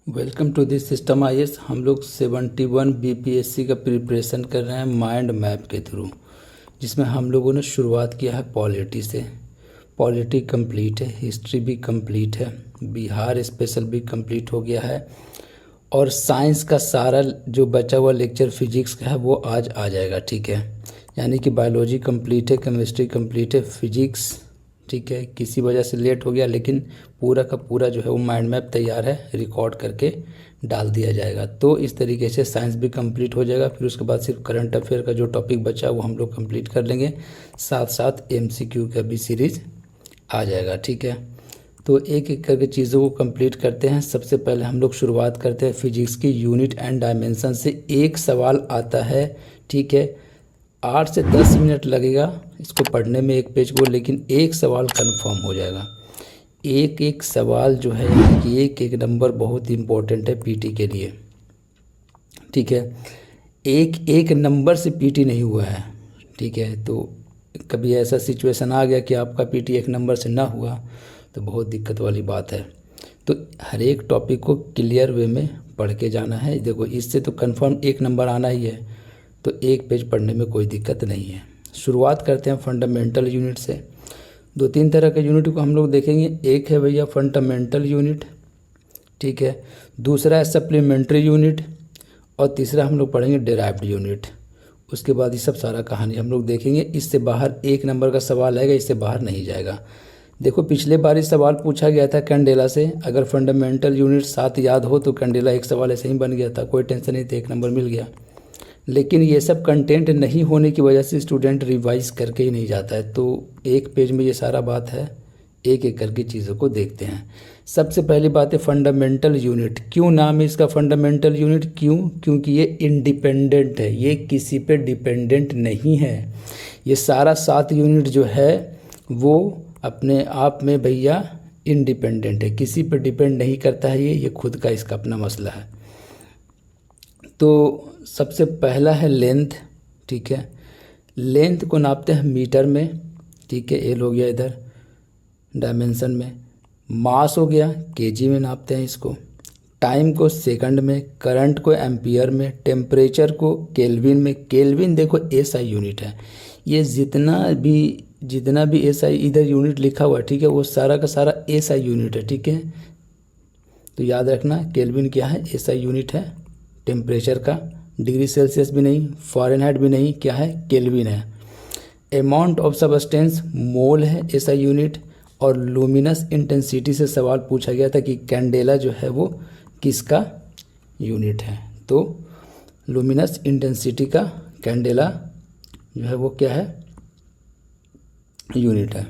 Welcome to this system IAS. हम लोग 71 BPSC का प्रिपरेशन कर रहे हैं माइंड मैप के थ्रू, जिसमें हम लोगों ने शुरुआत किया है पॉलिटी से। पॉलिटी कंप्लीट है, हिस्ट्री भी कंप्लीट है, बिहार स्पेशल भी कंप्लीट हो गया है और साइंस का सारा जो बचा हुआ लेक्चर फिजिक्स का है वो आज आ जाएगा। ठीक है, यानी कि बायोलॉजी कंप्लीट है, केमिस्ट्री कंप्लीट है, फिजिक्स ठीक है किसी वजह से लेट हो गया, लेकिन पूरा का पूरा जो है वो माइंड मैप तैयार है, रिकॉर्ड करके डाल दिया जाएगा। तो इस तरीके से साइंस भी कंप्लीट हो जाएगा। फिर उसके बाद सिर्फ करंट अफेयर का जो टॉपिक बचा वो हम लोग कंप्लीट कर लेंगे, साथ साथ एमसीक्यू का भी सीरीज आ जाएगा। ठीक है, तो एक एक करके चीज़ों को कंप्लीट करते हैं। सबसे पहले हम लोग शुरुआत करते हैं फिजिक्स की यूनिट एंड डायमेंशन से। एक सवाल आता है, ठीक है, 8 से 10 मिनट लगेगा इसको पढ़ने में एक पेज को, लेकिन एक सवाल कंफर्म हो जाएगा। एक एक सवाल जो है कि एक एक नंबर बहुत इम्पोर्टेंट है पीटी के लिए। ठीक है, एक एक नंबर से पीटी नहीं हुआ है। ठीक है, तो कभी ऐसा सिचुएशन आ गया कि आपका पीटी एक नंबर से ना हुआ तो बहुत दिक्कत वाली बात है। तो हर एक टॉपिक को क्लियर वे में पढ़ के जाना है। देखो, इससे तो कंफर्म एक नंबर आना ही है, तो एक पेज पढ़ने में कोई दिक्कत नहीं है। शुरुआत करते हैं फंडामेंटल यूनिट से। 2-3 तरह के यूनिट को हम लोग देखेंगे। एक है भैया फंडामेंटल यूनिट, ठीक है, दूसरा है सप्लीमेंट्री यूनिट और तीसरा हम लोग पढ़ेंगे डेराइव्ड यूनिट। उसके बाद ये सब सारा कहानी हम लोग देखेंगे। इससे बाहर एक नंबर का सवाल आएगा, इससे बाहर नहीं जाएगा। देखो, पिछले बार ये सवाल पूछा गया था कैंडेला से। अगर फंडामेंटल यूनिट 7 याद हो तो कैंडेला एक सवाल ऐसे ही बन गया था, कोई टेंशन नहीं थी, एक नंबर मिल गया। लेकिन ये सब कंटेंट नहीं होने की वजह से स्टूडेंट रिवाइज करके ही नहीं जाता है। तो एक पेज में ये सारा बात है, एक एक करके चीज़ों को देखते हैं। सबसे पहली बात है फंडामेंटल यूनिट। क्यों नाम है इसका फंडामेंटल यूनिट? क्योंकि ये इंडिपेंडेंट है, ये किसी पे डिपेंडेंट नहीं है। ये सारा 7 यूनिट जो है वो अपने आप में भैया इंडिपेंडेंट है, किसी पे डिपेंड नहीं करता है। ये खुद का इसका अपना मसला है। तो सबसे पहला है लेंथ। ठीक है, लेंथ को नापते हैं मीटर में। ठीक है, एल हो गया इधर डायमेंशन में। मास हो गया केजी में नापते हैं इसको। टाइम को सेकंड में, करंट को एम्पियर में, टेम्परेचर को केल्विन में। केल्विन देखो एसआई यूनिट है। ये जितना भी एसआई इधर यूनिट लिखा हुआ है, ठीक है, वो सारा का सारा एसआई यूनिट है। ठीक है, तो याद रखना केल्विन क्या है, एसआई यूनिट है। टेम्परेचर का डिग्री सेल्सियस भी नहीं, फ़ारेनहाइट भी नहीं, क्या है, केल्विन है। अमाउंट ऑफ सबस्टेंस मोल है एसआई यूनिट। और लुमिनस इंटेंसिटी से सवाल पूछा गया था कि कैंडेला जो है वो किसका यूनिट है। तो लुमिनस इंटेंसिटी का कैंडेला जो है वो क्या है, यूनिट है।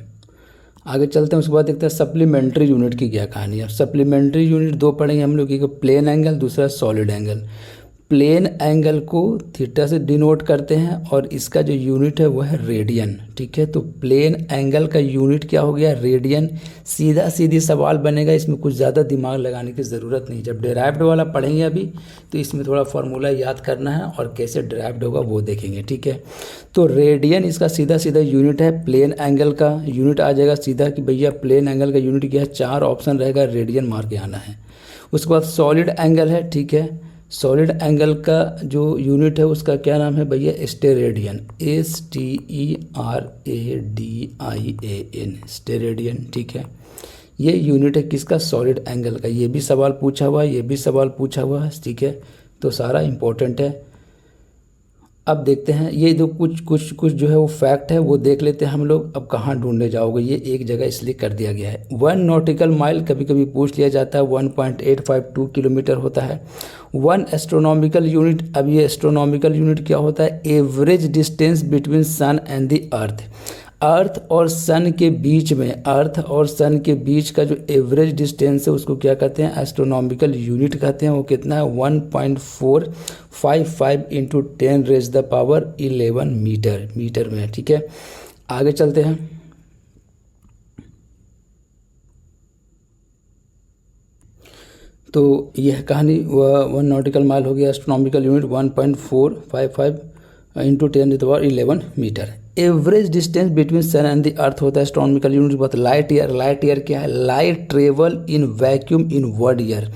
आगे चलते हैं, उसके बाद देखते हैं सप्लीमेंट्री यूनिट की क्या कहानी है। सप्लीमेंट्री यूनिट 2 पढ़ेंगे हम लोग, एक प्लेन एंगल, दूसरा सॉलिड एंगल। प्लेन एंगल को थीटा से डिनोट करते हैं और इसका जो यूनिट है वो है रेडियन। ठीक है, तो प्लेन एंगल का यूनिट क्या हो गया, रेडियन। सीधा सीधी सवाल बनेगा, इसमें कुछ ज़्यादा दिमाग लगाने की ज़रूरत नहीं। जब डेराइव्ड वाला पढ़ेंगे अभी तो इसमें थोड़ा फार्मूला याद करना है और कैसे डेराइव्ड होगा वो देखेंगे। ठीक है, तो रेडियन इसका सीधा सीधा यूनिट है। प्लेन एंगल का यूनिट आ जाएगा सीधा कि भैया प्लेन एंगल का यूनिट क्या है, 4 ऑप्शन रहेगा, रेडियन मार के आना है। उसके बाद सॉलिड एंगल है। ठीक है, सॉलिड एंगल का जो यूनिट है उसका क्या नाम है भैया, स्टेरेडियन, STERADIAN, स्टेरेडियन। ठीक है, ये यूनिट है किसका, सॉलिड एंगल का। ये भी सवाल पूछा हुआ है, ये भी सवाल पूछा हुआ है। ठीक है, तो सारा इम्पोर्टेंट है। अब देखते हैं ये जो कुछ जो है वो फैक्ट है वो देख लेते हैं हम लोग। अब कहाँ ढूंढने जाओगे, ये एक जगह इसलिए कर दिया गया है। 1 नॉटिकल माइल कभी कभी पूछ लिया जाता है, 1.852 किलोमीटर होता है। 1 एस्ट्रोनॉमिकल यूनिट, अब ये एस्ट्रोनॉमिकल यूनिट क्या होता है, average distance between sun and the earth. Earth और सन के बीच में, अर्थ और सन के बीच का जो एवरेज डिस्टेंस है उसको क्या कहते हैं, एस्ट्रोनॉमिकल यूनिट कहते हैं। वो कितना है, 1.455 × 10⁻11 मीटर में। ठीक है, आगे चलते हैं। तो यह कहानी 1 नॉटिकल माइल हो गया, astronomical unit 1.455 × 10⁻11 metre. Average distance between sun and the earth होता है एस्ट्रोनॉमिकल यूनिट। बात लाइट ईयर, लाइट ईयर क्या है, light travel in vacuum in 1 year.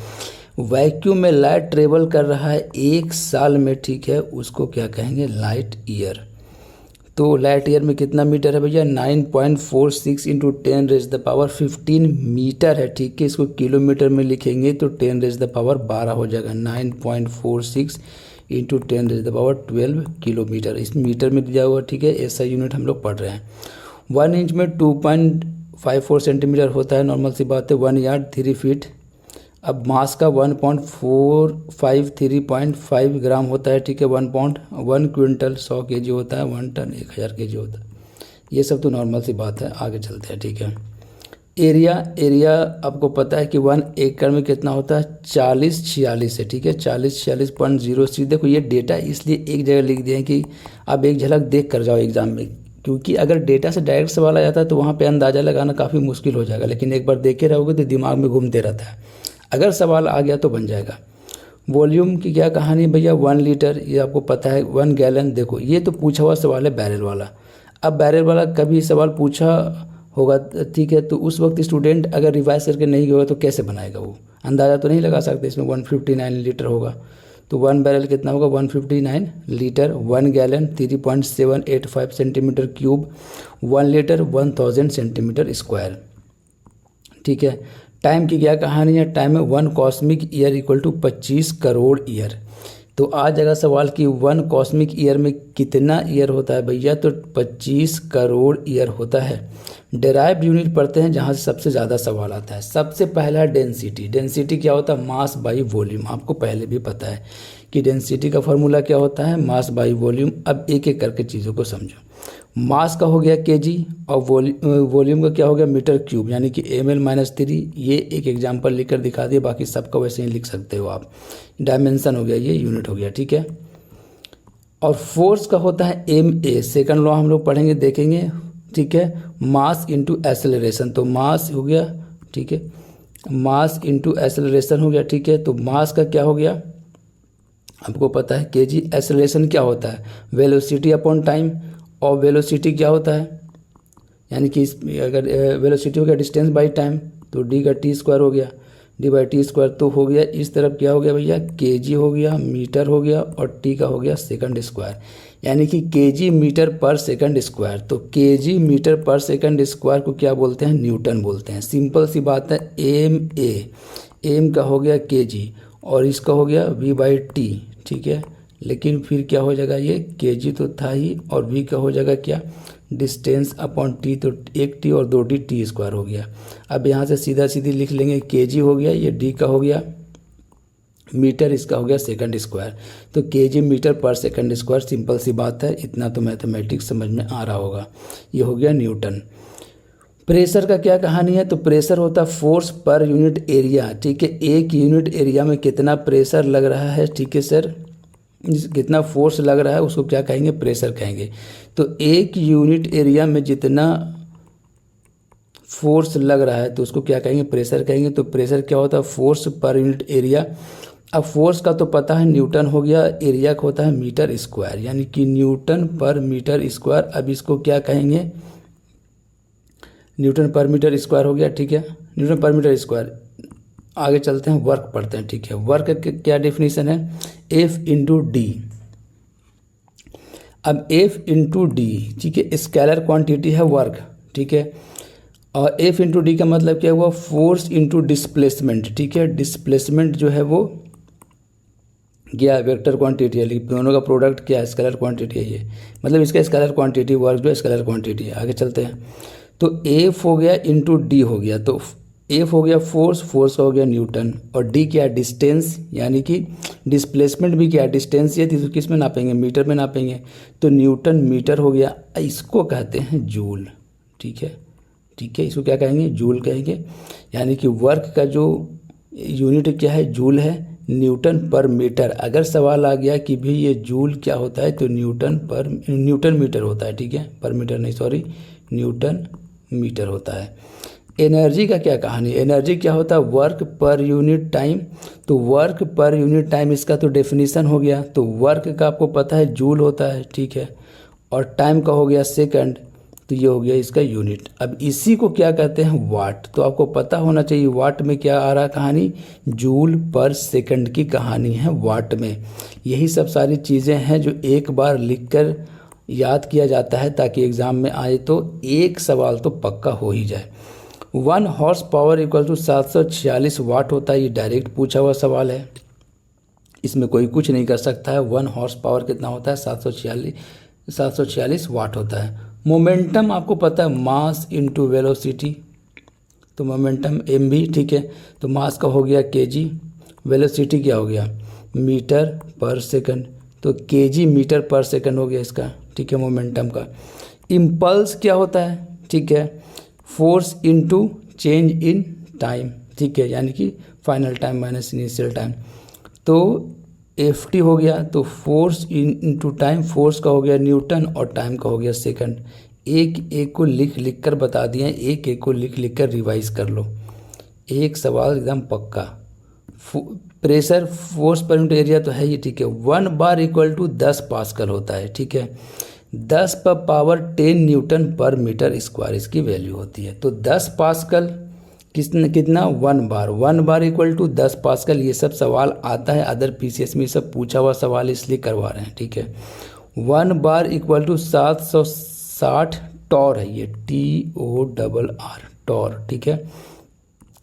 Vacuum में लाइट ट्रेवल कर रहा है 1 साल में, ठीक है, उसको क्या कहेंगे, लाइट ईयर। तो लाइट ईयर में कितना मीटर है भैया, 9.46 इंटू 10⁻15 मीटर है, ठीक है। इसको किलोमीटर में लिखेंगे तो 10⁻12 हो जाएगा, 9.46 इंटू 10⁻12 किलोमीटर, इस मीटर में दिया हुआ, ठीक है। ऐसा यूनिट हम लोग पढ़ रहे हैं। 1 इंच में 2.54 सेंटीमीटर होता है, नॉर्मल सी बात है। 1 यार्ड 3 फीट। अब मास का 1.453.5 ग्राम होता है, ठीक है। 1 पाउंड 1 क्विंटल 100 केजी होता है। 1 टन 1000 केजी होता है। ये सब तो नॉर्मल सी बात है, आगे चलते हैं, ठीक है। एरिया आपको पता है कि 1 एकड़ में कितना होता है, 4046 है, ठीक है। 4046.06। देखो ये डेटा इसलिए एक जगह लिख दिए हैं कि आप एक झलक देख कर जाओ एग्जाम में, क्योंकि अगर डेटा से डायरेक्ट सवाल आ जाता है तो वहाँ पे अंदाज़ा लगाना काफ़ी मुश्किल हो जाएगा, लेकिन एक बार देखे रहोगे तो दिमाग में घूमते रहता है। अगर सवाल आ गया तो बन जाएगा। वॉल्यूम की क्या कहानी भैया, 1 लीटर, ये आपको पता है। 1 गैलन, देखो ये तो पूछा हुआ सवाल है बैरल वाला। अब बैरल वाला कभी सवाल पूछा होगा, ठीक है, तो उस वक्त स्टूडेंट अगर रिवाइज करके नहीं गया तो कैसे बनाएगा, वो अंदाज़ा तो नहीं लगा सकते। इसमें 159 लीटर होगा, तो 1 बैरल कितना होगा, 159 litre. 1 gallon 3.785 centimetre cube. 1 litre 1000 centimetre square, ठीक है। टाइम की क्या कहानी है, टाइम है 1 cosmic year equal to 25 crore year. तो आ जाएगा सवाल कि 1 कॉस्मिक ईयर में कितना ईयर होता है भैया, तो 25 करोड़ ईयर होता है। डेराइव्ड यूनिट पढ़ते हैं जहाँ से सबसे ज़्यादा सवाल आता है। सबसे पहला डेंसिटी। डेंसिटी क्या होता है, मास बाई वॉल्यूम। आपको पहले भी पता है कि डेंसिटी का फॉर्मूला क्या होता है, मास बाई वॉल्यूम। अब एक एक करके चीज़ों को समझो। मास का हो गया केजी और वॉल्यूम का क्या हो गया, मीटर क्यूब, यानी कि ml-3। ये एक एग्जांपल लिखकर दिखा दिए, बाकी सबका वैसे ही लिख सकते हो आप। डायमेंशन हो गया, ये यूनिट हो गया, ठीक है। और फोर्स का होता है ma। सेकंड लॉ हम लोग पढ़ेंगे, देखेंगे, ठीक है। मास इंटू एक्सेलरेशन, तो मास हो गया, ठीक है, मास इंटू एक्सेलरेशन हो गया, ठीक है। तो मास का क्या हो गया, आपको पता है केजी। एक्सेलरेशन क्या होता है, वेलोसिटी अपॉन टाइम। और वेलोसिटी क्या होता है, यानी कि अगर वेलोसिटी हो गया डिस्टेंस बाई टाइम, तो डी का टी स्क्वायर हो गया, डी बाई टी स्क्वायर। तो हो गया इस तरफ क्या हो गया भैया, केजी हो गया, मीटर हो गया, और टी का हो गया सेकंड स्क्वायर, यानी कि केजी मीटर पर सेकंड स्क्वायर। तो केजी मीटर पर सेकंड स्क्वायर को क्या बोलते हैं, न्यूटन बोलते हैं। सिंपल सी बात है। एम का हो गया केजी और इसका हो गया वी बाई टी, ठीक है। लेकिन फिर क्या हो जाएगा, ये केजी तो था ही, और वी का हो जाएगा क्या, डिस्टेंस अपॉन टी, तो 1 टी और 2 डी, टी स्क्वायर हो गया। अब यहाँ से सीधा सीधी लिख लेंगे, केजी हो गया, ये डी का हो गया मीटर, इसका हो गया सेकंड स्क्वायर। तो केजी मीटर पर सेकंड स्क्वायर। सिंपल सी बात है, इतना तो मैथमेटिक्स समझ में आ रहा होगा। ये हो गया न्यूटन। प्रेशर का क्या कहानी है, तो प्रेशर होता है फोर्स पर यूनिट एरिया, ठीक है। एक यूनिट एरिया में कितना प्रेशर लग रहा है, ठीक है सर, कितना फोर्स लग रहा है उसको क्या कहेंगे, प्रेशर कहेंगे। तो एक यूनिट एरिया में जितना फोर्स लग रहा है तो उसको क्या कहेंगे, प्रेशर कहेंगे। तो प्रेशर क्या होता है, फोर्स पर यूनिट एरिया। अब फोर्स का तो पता है न्यूटन हो गया, एरिया का होता है मीटर स्क्वायर, यानी कि न्यूटन पर मीटर स्क्वायर। अब इसको क्या कहेंगे, न्यूटन पर मीटर स्क्वायर हो गया, ठीक है, न्यूटन पर मीटर स्क्वायर। आगे चलते हैं, वर्क पढ़ते हैं, ठीक है। वर्क क्या डेफिनेशन है, एफ इंटू डी। अब एफ इंटू डी, ठीक है, स्केलर क्वांटिटी है वर्क, ठीक है। और एफ इंटू डी का मतलब क्या हुआ, फोर्स इंटू डिस्प्लेसमेंट, ठीक है। डिस्प्लेसमेंट जो है वो क्या वेक्टर क्वांटिटी है, लेकिन दोनों का प्रोडक्ट क्या है, स्केलर क्वांटिटी है। ये मतलब इसका स्केलर क्वांटिटी, वर्क जो है स्केलर क्वांटिटी है। आगे चलते हैं, तो एफ हो गया इंटू डी हो गया, तो एफ हो गया फोर्स, फोर्स का हो गया न्यूटन, और डी क्या डिस्टेंस, यानी कि डिस्प्लेसमेंट भी क्या डिस्टेंस है, तो किस में नापेंगे, मीटर में नापेंगे। तो न्यूटन मीटर हो गया। इसको कहते हैं जूल, ठीक है, ठीक है, इसको क्या कहेंगे, जूल कहेंगे। यानी कि वर्क का जो यूनिट क्या है, जूल है, न्यूटन पर मीटर। अगर सवाल आ गया कि भाई ये जूल क्या होता है, तो न्यूटन मीटर होता है, ठीक है, पर मीटर नहीं, सॉरी, न्यूटन मीटर होता है। एनर्जी का क्या कहानी, एनर्जी क्या होता है, वर्क पर यूनिट टाइम। तो वर्क पर यूनिट टाइम इसका तो डेफिनेशन हो गया। तो वर्क का आपको पता है जूल होता है, ठीक है, और टाइम का हो गया सेकंड। तो ये हो गया इसका यूनिट। अब इसी को क्या कहते हैं, वाट। तो आपको पता होना चाहिए वाट में क्या आ रहा है कहानी, जूल पर सेकंड की कहानी है वाट में। यही सब सारी चीज़ें हैं जो एक बार लिखकर याद किया जाता है ताकि एग्ज़ाम में आए तो एक सवाल तो पक्का हो ही जाए। 1 हॉर्स पावर इक्वल टू 746 वाट होता है। ये डायरेक्ट पूछा हुआ सवाल है, इसमें कोई कुछ नहीं कर सकता है। 1 हॉर्स पावर कितना होता है, 746 वाट होता है। मोमेंटम आपको पता है, मास इंटू वेलोसिटी, तो मोमेंटम एम भी, ठीक है। तो मास का हो गया केजी, वेलोसिटी क्या हो गया, मीटर पर सेकंड, तो केजी मीटर पर सेकंड हो गया इसका, ठीक है, मोमेंटम का। इम्पल्स क्या होता है, ठीक है, force into change in time, ठीक है, यानी कि final time minus initial time. तो एफ टी हो गया, तो फोर्स इनटू टाइम, फोर्स का हो गया न्यूटन और टाइम का हो गया सेकंड। एक एक को लिख लिख कर बता दिए, एक एक को लिख लिख कर रिवाइज कर लो, एक सवाल एकदम पक्का। Pressure force per unit area तो है ही, ठीक है। 1 बार इक्वल टू 10 पास्कल होता है, ठीक है। 10 पर पावर 10 न्यूटन पर मीटर स्क्वायर इसकी वैल्यू होती है। तो 10 पास्कल कितना 1 बार इक्वल टू 10 पास्कल। ये सब सवाल आता है अदर पीसीएस में, सब पूछा हुआ सवाल इसलिए करवा रहे हैं, ठीक है। 1 बार इक्वल टू 760 टॉर है, ये TORR टॉर, ठीक है।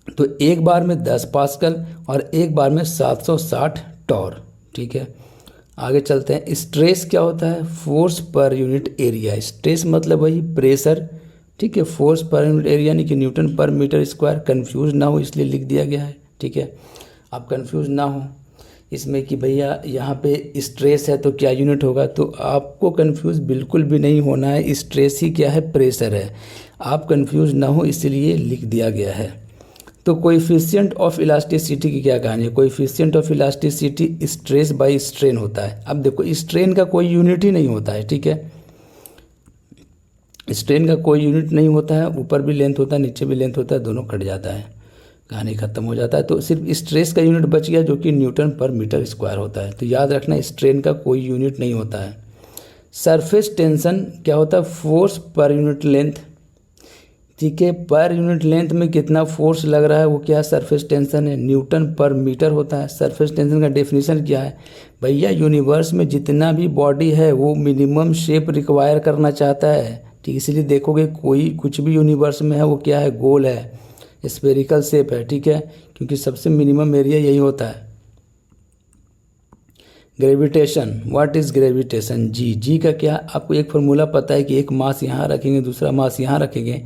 तो एक बार में 10 पास्कल और एक बार में 760 टॉर, ठीक है। आगे चलते हैं। स्ट्रेस क्या होता है, force per unit area. Stress मतलब वही प्रेशर, ठीक है। फोर्स पर यूनिट एरिया यानी कि न्यूटन पर मीटर स्क्वायर। कंफ्यूज ना हो इसलिए लिख दिया गया है, ठीक है। आप कंफ्यूज ना हो इसमें कि भैया यहाँ पे स्ट्रेस है तो क्या यूनिट होगा, तो आपको कंफ्यूज बिल्कुल भी नहीं होना है। स्ट्रेस ही क्या है, प्रेशर है। आप कंफ्यूज ना हो इसलिए लिख दिया गया है। तो कोएफिशिएंट ऑफ इलास्टिसिटी की क्या कहानी है, coefficient of elasticity stress by strain होता है। अब देखो स्ट्रेन का कोई यूनिट ही नहीं होता है, ठीक है। स्ट्रेन का कोई यूनिट नहीं होता है, ऊपर भी लेंथ होता है नीचे भी लेंथ होता है, दोनों कट जाता है, कहानी खत्म हो जाता है। तो सिर्फ स्ट्रेस का यूनिट बच गया जो कि न्यूटन पर मीटर स्क्वायर होता है। तो याद रखना स्ट्रेन का कोई यूनिट नहीं होता है। सरफेस टेंशन क्या होता है, फोर्स पर यूनिट लेंथ, ठीक है। पर यूनिट लेंथ में कितना फोर्स लग रहा है वो क्या है, सरफेस टेंशन है, न्यूटन पर मीटर होता है। सरफेस टेंशन का डेफिनेशन क्या है भैया, यूनिवर्स में जितना भी बॉडी है वो मिनिमम शेप रिक्वायर करना चाहता है, ठीक। इसीलिए देखोगे कोई कुछ भी यूनिवर्स में है वो क्या है, गोल है, स्फेरिकल शेप है, ठीक है, क्योंकि सबसे मिनिमम एरिया यही होता है। ग्रेविटेशन, व्हाट इज ग्रेविटेशन, जी का क्या, आपको एक फार्मूला पता है कि एक मास यहाँ रखेंगे दूसरा मास यहाँ रखेंगे,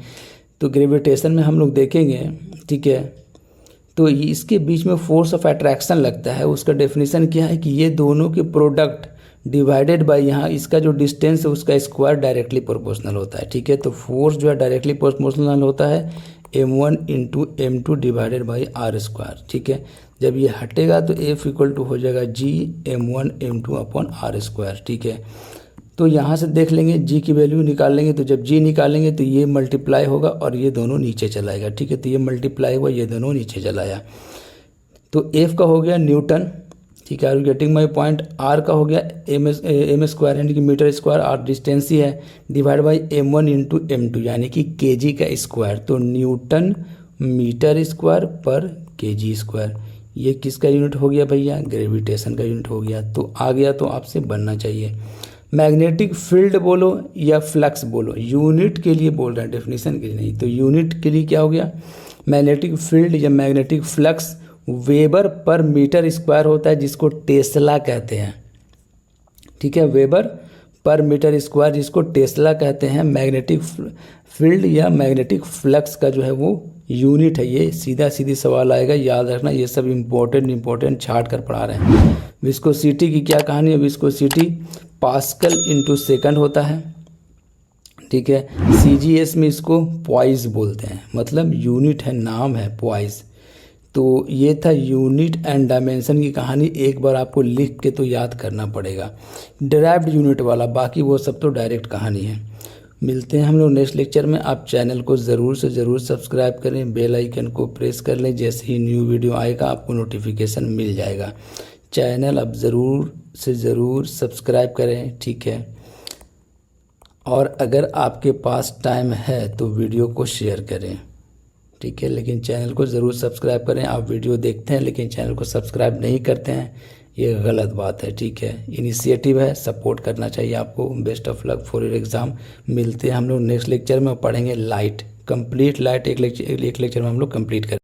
तो ग्रेविटेशन में हम लोग देखेंगे, ठीक है। तो इसके बीच में फोर्स ऑफ अट्रैक्शन लगता है, उसका डेफिनेशन क्या है कि ये दोनों के प्रोडक्ट डिवाइडेड बाय यहाँ इसका जो डिस्टेंस है उसका स्क्वायर डायरेक्टली प्रोपोर्शनल होता है, ठीक है। तो फोर्स जो है डायरेक्टली प्रोपोर्शनल होता है m1 into m2 divided by r square, ठीक है। जब ये हटेगा तो F इक्वल टू हो जाएगा G m1 m2 upon are square, ठीक है। तो यहाँ से देख लेंगे G की वैल्यू निकाल लेंगे, तो जब G निकालेंगे तो ये मल्टीप्लाई होगा और ये दोनों नीचे चलाएगा, ठीक है। तो ये मल्टीप्लाई हुआ, ये दोनों नीचे चलाया, तो F का हो गया न्यूटन, ठीक है। Are getting my point. R का हो गया एम स्क्वायर यानी कि मीटर स्क्वायर, R डिस्टेंस ही है, divide by m1 into m2 यानी कि kg का स्क्वायर, तो न्यूटन मीटर स्क्वायर पर kg स्क्वायर। ये किसका यूनिट हो गया भैया, ग्रेविटेशन का यूनिट हो गया। तो आ गया तो आपसे बनना चाहिए। मैग्नेटिक फील्ड बोलो या फ्लक्स बोलो, यूनिट के लिए बोल रहे हैं, डेफिनेशन के लिए नहीं। तो यूनिट के लिए क्या हो गया, मैग्नेटिक फील्ड या मैग्नेटिक फ्लक्स वेबर पर मीटर स्क्वायर होता है, जिसको टेस्ला कहते हैं, ठीक है। वेबर पर मीटर स्क्वायर जिसको टेस्ला कहते हैं। मैग्नेटिक फील्ड या मैग्नेटिक फ्लक्स का जो है वो यूनिट है। ये सीधा सीधी सवाल आएगा, याद रखना, ये सब इम्पोर्टेंट छाट कर पढ़ा रहे हैं। विस्कोसिटी की क्या कहानी है, विस्कोसिटी पास्कल इंटू सेकंड होता है, ठीक है। CGS में इसको पॉइज बोलते हैं, मतलब यूनिट है, नाम है पॉइज। तो ये था यूनिट एंड डायमेंशन की कहानी, एक बार आपको लिख के तो याद करना पड़ेगा, डिराइव्ड यूनिट वाला, बाकी वो सब तो डायरेक्ट कहानी है। मिलते हैं हम लोग नेक्स्ट लेक्चर में। आप चैनल को ज़रूर से ज़रूर सब्सक्राइब करें, बेल आइकन को प्रेस कर लें, जैसे ही न्यू वीडियो आएगा आपको नोटिफिकेशन मिल जाएगा। चैनल आप ज़रूर से ज़रूर सब्सक्राइब करें, ठीक है। और अगर आपके पास टाइम है तो वीडियो को शेयर करें, ठीक है। लेकिन चैनल को ज़रूर सब्सक्राइब करें। आप वीडियो देखते हैं लेकिन चैनल को सब्सक्राइब नहीं करते हैं, ये गलत बात है, ठीक है। इनिशिएटिव है, सपोर्ट करना चाहिए आपको। Best of luck for your exam. मिलते हैं हम लोग नेक्स्ट लेक्चर में, पढ़ेंगे लाइट, कंप्लीट लाइट। एक लेक्चर में हम लोग कंप्लीट करें।